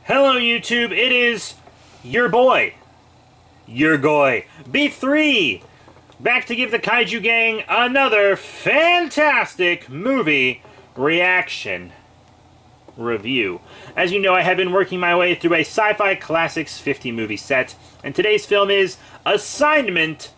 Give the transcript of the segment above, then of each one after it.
Hello YouTube, it is your boy, B3, back to give the Kaiju Gang another fantastic movie reaction review. As you know, I have been working my way through a Sci-Fi Classics 50 movie set, and today's film is Assignment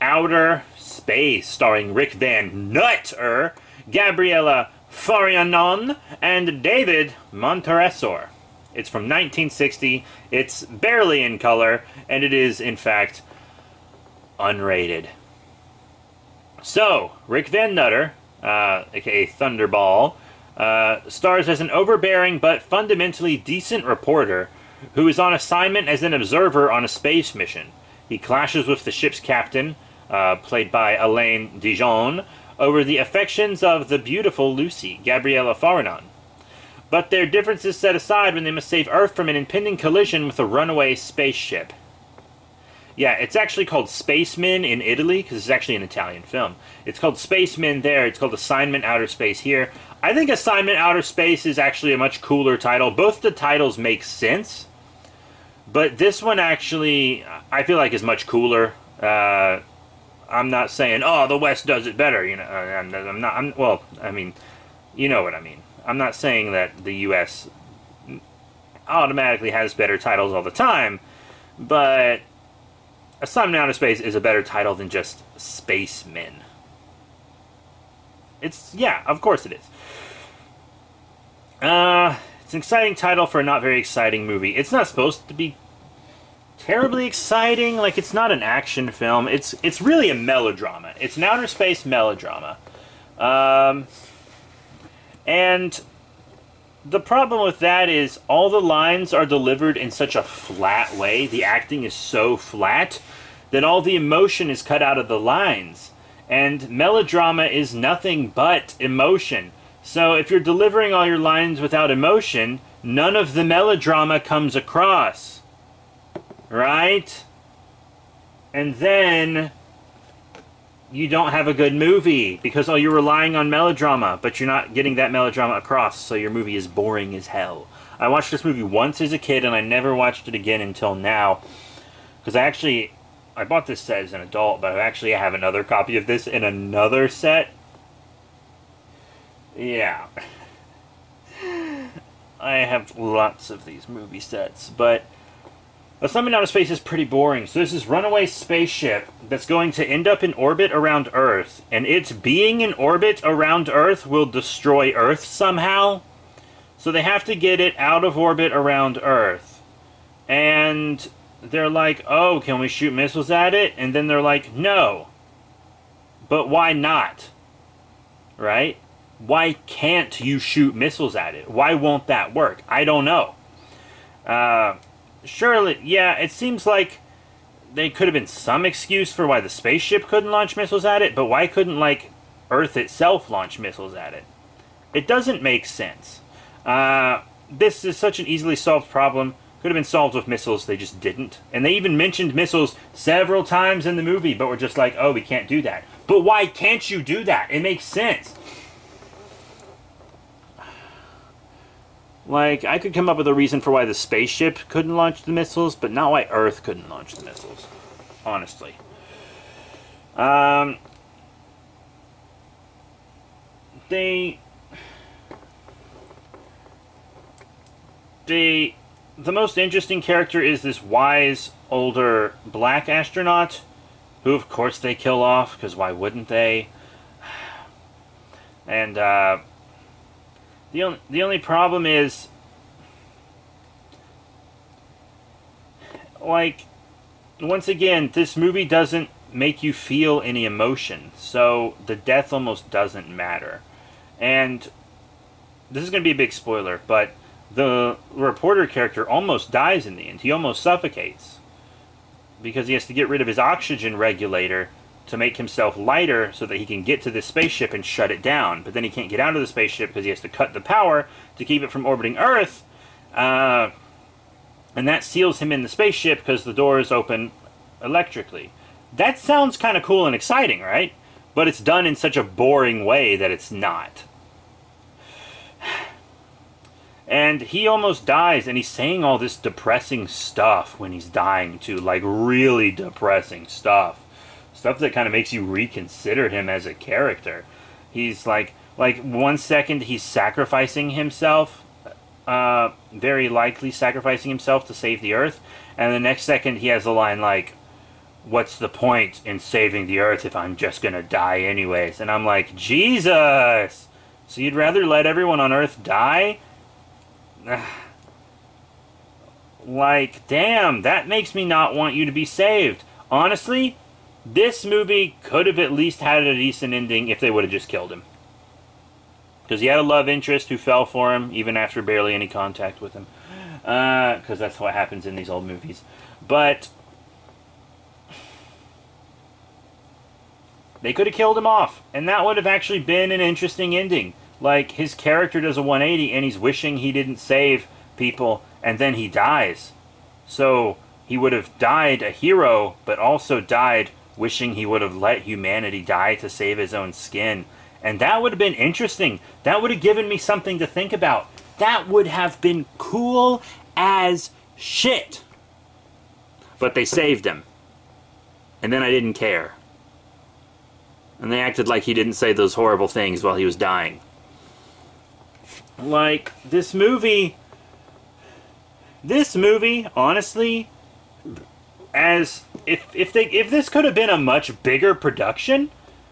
Outer Space, starring Rick Van Nutter, Gabriella Farianon, and David Montresor. It's from 1960, it's barely in color, and it is, in fact, unrated. So, Rick Van Nutter, aka Thunderball, stars as an overbearing but fundamentally decent reporter who is on assignment as an observer on a space mission. He clashes with the ship's captain, played by Elaine Dijon, over the affections of the beautiful Lucy, Gabriella Farianon. But their differences set aside when they must save Earth from an impending collision with a runaway spaceship. Yeah, it's actually called Spacemen in Italy, because it's actually an Italian film. It's called Spacemen there, it's called Assignment Outer Space here. I think Assignment Outer Space is actually a much cooler title. Both the titles make sense, but this one actually, I feel like, is much cooler. I'm not saying, oh, the West does it better, you know. Well, I mean, you know what I mean. I'm not saying that the U.S. automatically has better titles all the time, but Assignment Outer Space is a better title than just Spacemen. Yeah, of course it is. It's an exciting title for a not very exciting movie. It's not supposed to be terribly exciting. Like, it's not an action film. It's really a melodrama. It's an outer space melodrama. And the problem with that is all the lines are delivered in such a flat way. The acting is so flat that all the emotion is cut out of the lines. And melodrama is nothing but emotion. So if you're delivering all your lines without emotion, none of the melodrama comes across. Right? And then you don't have a good movie because you're relying on melodrama, but you're not getting that melodrama across, so your movie is boring as hell. I watched this movie once as a kid, and I never watched it again until now, because I bought this set as an adult, but I actually have another copy of this in another set. Yeah. I have lots of these movie sets, but Assignment Outer Space is pretty boring. So there's this runaway spaceship that's going to end up in orbit around Earth, and its being in orbit around Earth will destroy Earth somehow. So they have to get it out of orbit around Earth. And they're like, oh, can we shoot missiles at it? And then they're like, no. But why not? Right? Why can't you shoot missiles at it? Why won't that work? I don't know. Surely, yeah, it seems like there could have been some excuse for why the spaceship couldn't launch missiles at it, but why couldn't, like, Earth itself launch missiles at it? It doesn't make sense. This is such an easily solved problem. Could have been solved with missiles, they just didn't. And they even mentioned missiles several times in the movie, but we're just like, oh, we can't do that. But why can't you do that? It makes sense. Like, I could come up with a reason for why the spaceship couldn't launch the missiles, but not why Earth couldn't launch the missiles. Honestly. The most interesting character is this wise, older black astronaut, who of course they kill off, because why wouldn't they? And, the only problem is, like, once again, this movie doesn't make you feel any emotion, so the death almost doesn't matter. And this is going to be a big spoiler, but the reporter character almost dies in the end. He almost suffocates because he has to get rid of his oxygen regulator to make himself lighter so that he can get to this spaceship and shut it down. But then he can't get out of the spaceship because he has to cut the power to keep it from orbiting Earth. And that seals him in the spaceship because the door is open electrically. That sounds kind of cool and exciting, right? But it's done in such a boring way that it's not. And he almost dies, and he's saying all this depressing stuff when he's dying, too. Like, really depressing stuff. Stuff that kind of makes you reconsider him as a character. He's like 1 second he's sacrificing himself, very likely sacrificing himself to save the Earth, and the next second he has a line like, "What's the point in saving the Earth if I'm just gonna die anyways?" And I'm like, Jesus! So you'd rather let everyone on Earth die? Like, damn, that makes me not want you to be saved. Honestly, this movie could have at least had a decent ending if they would have just killed him. Because he had a love interest who fell for him, even after barely any contact with him. Because that's what happens in these old movies. But they could have killed him off, and that would have actually been an interesting ending. Like, his character does a 180, and he's wishing he didn't save people, and then he dies. So, he would have died a hero, but also died wishing he would have let humanity die to save his own skin. And that would have been interesting. That would have given me something to think about. That would have been cool as shit. But they saved him. And then I didn't care. And they acted like he didn't say those horrible things while he was dying. Like, this movie, honestly, as if this could have been a much bigger production,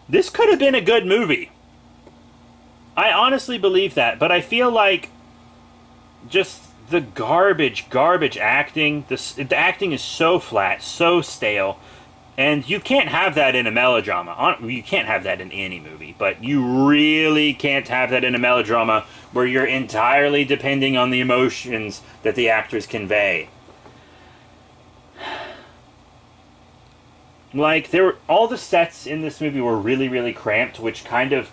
this could have been a good movie. I honestly believe that, but I feel like just the garbage acting, the acting is so flat, so stale. And you can't have that in a melodrama. You can't have that in any movie, but you really can't have that in a melodrama where you're entirely depending on the emotions that the actors convey. Like, all the sets in this movie were really, really cramped, which kind of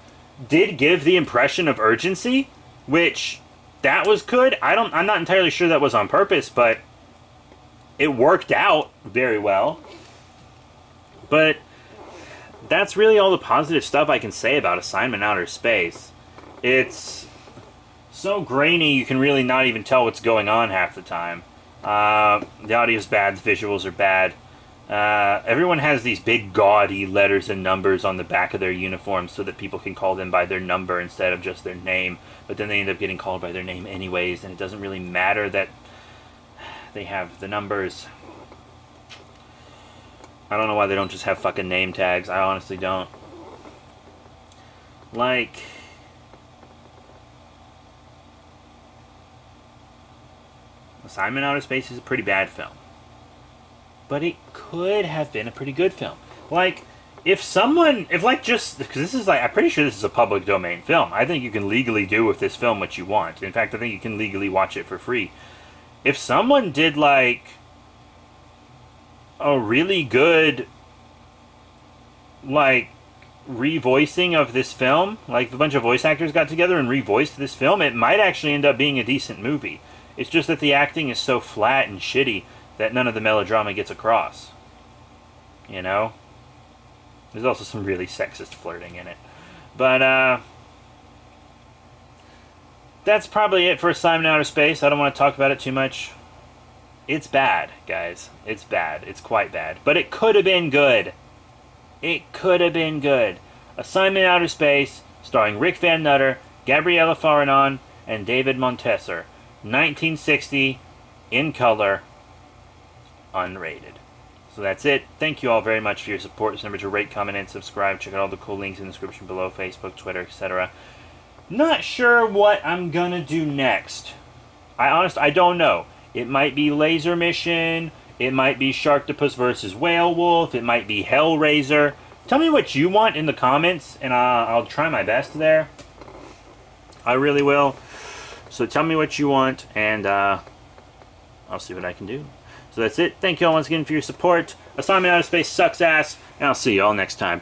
did give the impression of urgency, which, that was good. I'm not entirely sure that was on purpose, but it worked out very well. But that's really all the positive stuff I can say about Assignment Outer Space. It's so grainy you can really not even tell what's going on half the time. The audio's bad, the visuals are bad. Everyone has these big gaudy letters and numbers on the back of their uniforms so that people can call them by their number instead of just their name. But then they end up getting called by their name anyways, and it doesn't really matter that they have the numbers. I don't know why they don't just have fucking name tags. I honestly don't. Like, Assignment Outer Space is a pretty bad film. But it could have been a pretty good film. Like, because this is like, I'm pretty sure this is a public domain film. I think you can legally do with this film what you want. In fact, I think you can legally watch it for free. If someone did, like, a really good, like, revoicing of this film, like a bunch of voice actors got together and revoiced this film, it might actually end up being a decent movie. It's just that the acting is so flat and shitty that none of the melodrama gets across. You know? There's also some really sexist flirting in it. But, that's probably it for Assignment Outer Space. I don't want to talk about it too much. It's bad, guys. It's bad. It's quite bad. But it could have been good. It could have been good. Assignment Outer Space, starring Rick Van Nutter, Gabriella Farinon, and David Montesor. 1960, in color, unrated. So that's it. Thank you all very much for your support. Just remember to rate, comment, and subscribe. Check out all the cool links in the description below. Facebook, Twitter, etc. Not sure what I'm gonna do next. I don't know. It might be Laser Mission. It might be Sharktopus vs. Whale Wolf. It might be Hellraiser. Tell me what you want in the comments, and I'll try my best there. I really will. So tell me what you want, and I'll see what I can do. So that's it. Thank you all once again for your support. Assignment Outer Space sucks ass, and I'll see you all next time.